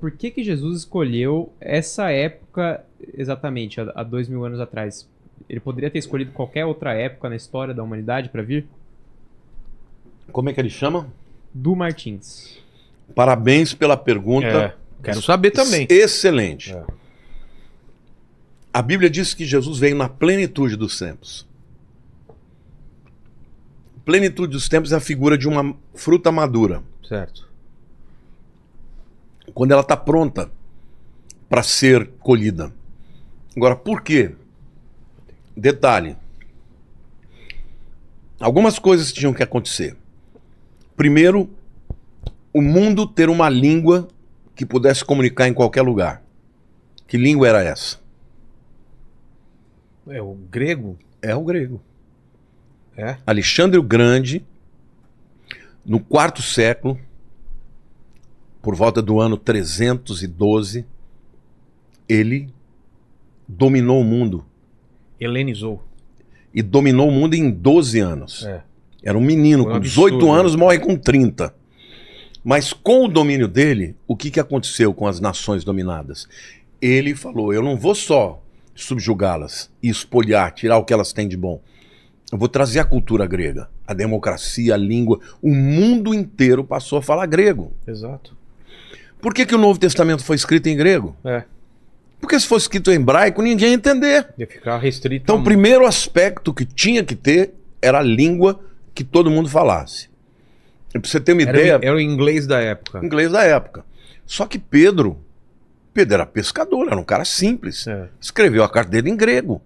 por que Jesus escolheu essa época exatamente, há 2000 anos atrás. Ele poderia ter escolhido qualquer outra época na história da humanidade para vir? Como é que ele chama? Du Martins. Parabéns pela pergunta. Quero saber também. Excelente. A Bíblia diz que Jesus veio na plenitude dos tempos. Plenitude dos tempos é a figura de uma fruta madura. Certo. Quando ela está pronta para ser colhida. Agora, por quê? Detalhe. Algumas coisas tinham que acontecer. Primeiro, o mundo ter uma língua que pudesse comunicar em qualquer lugar. Que língua era essa? É o grego? É o grego. É? Alexandre o Grande, no quarto século, por volta do ano 312, ele dominou o mundo. Helenizou. E dominou o mundo em 12 anos. É. Era um menino, Foi um com 18 absurdo, anos, né? morre com 30. Mas com o domínio dele, o que aconteceu com as nações dominadas? Ele falou, eu não vou só subjugá-las e espoliar, tirar o que elas têm de bom. Eu vou trazer a cultura grega, a democracia, a língua. O mundo inteiro passou a falar grego. Exato. Por que o Novo Testamento foi escrito em grego? É. Porque se fosse escrito em hebraico, ninguém ia entender. Ia ficar restrito. Então, o primeiro aspecto que tinha que ter era a língua que todo mundo falasse. E pra você ter uma ideia... Era o inglês da época. Inglês da época. Só que Pedro era pescador, era um cara simples. É. Escreveu a carta dele em grego.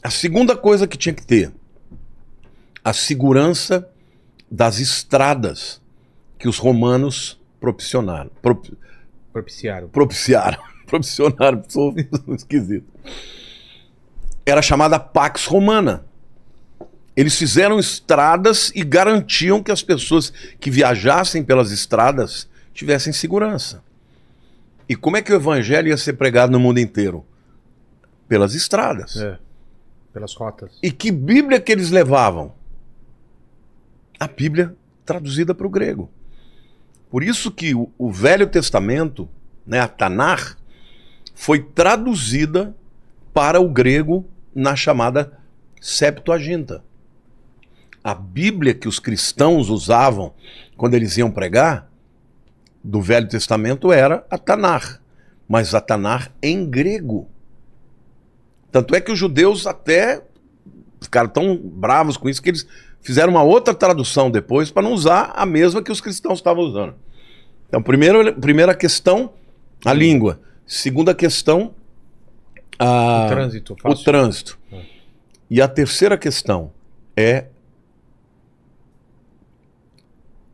A segunda coisa que tinha que ter, a segurança das estradas que os romanos propiciaram. Propiciaram, sou esquisito. Era chamada Pax Romana. Eles fizeram estradas e garantiam que as pessoas que viajassem pelas estradas tivessem segurança. E como é que o evangelho ia ser pregado no mundo inteiro? Pelas estradas. É. Pelas rotas. E que Bíblia que eles levavam? A Bíblia traduzida para o grego. Por isso que o Velho Testamento, né, a Tanar, foi traduzida para o grego na chamada Septuaginta. A Bíblia que os cristãos usavam quando eles iam pregar, do Velho Testamento, era a Tanar. Mas a Tanar em grego. Tanto é que os judeus até ficaram tão bravos com isso que eles fizeram uma outra tradução depois para não usar a mesma que os cristãos estavam usando. Então, primeira questão, a língua. Segunda questão, O trânsito. o trânsito. E a terceira questão é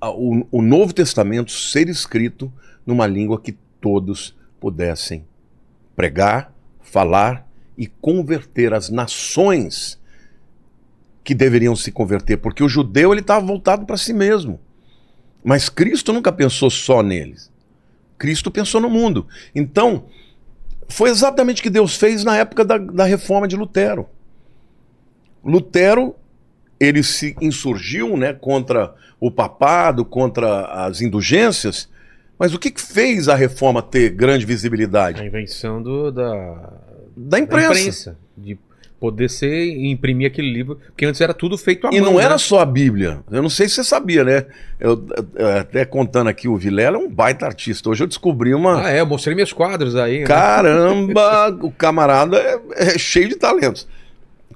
o Novo Testamento ser escrito numa língua que todos pudessem pregar, falar e converter as nações que deveriam se converter, porque o judeu ele estava voltado para si mesmo. Mas Cristo nunca pensou só neles. Cristo pensou no mundo. Então, foi exatamente o que Deus fez na época da reforma de Lutero. Lutero, ele se insurgiu, né, contra o papado, contra as indulgências, mas o que fez a reforma ter grande visibilidade? A invenção Da imprensa. De poder imprimir aquele livro, porque antes era tudo feito à mão. E não era né? só a Bíblia. Eu não sei se você sabia, né? Eu até contando aqui, o Vilela é um baita artista. Hoje eu descobri uma... Eu mostrei meus quadros aí. Né? Caramba, o camarada é cheio de talentos.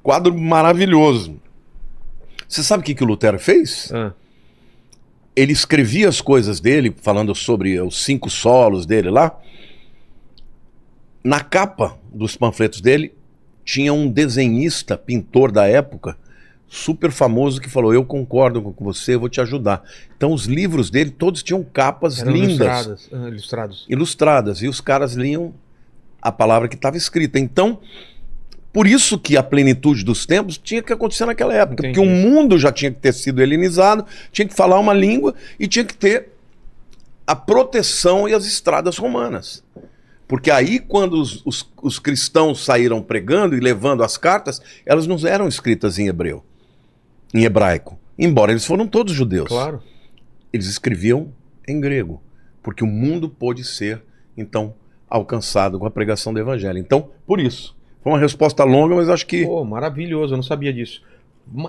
Quadro maravilhoso. Você sabe o que o Lutero fez? Ele escrevia as coisas dele, falando sobre os 5 solos dele lá. Na capa dos panfletos dele, tinha um desenhista, pintor da época, super famoso, que falou, eu concordo com você, eu vou te ajudar. Então os livros dele, todos tinham capas Eram lindas. Ilustradas. E os caras liam a palavra que estava escrita. Então, por isso que a plenitude dos tempos tinha que acontecer naquela época. Entendi. Porque o mundo já tinha que ter sido helenizado, tinha que falar uma língua e tinha que ter a proteção e as estradas romanas. Porque aí, quando os cristãos saíram pregando e levando as cartas, elas não eram escritas em hebraico. Embora eles foram todos judeus. Claro. Eles escreviam em grego. porque o mundo pôde ser, então, alcançado com a pregação do evangelho. Então, por isso, foi uma resposta longa, mas acho que... Pô, maravilhoso, eu não sabia disso.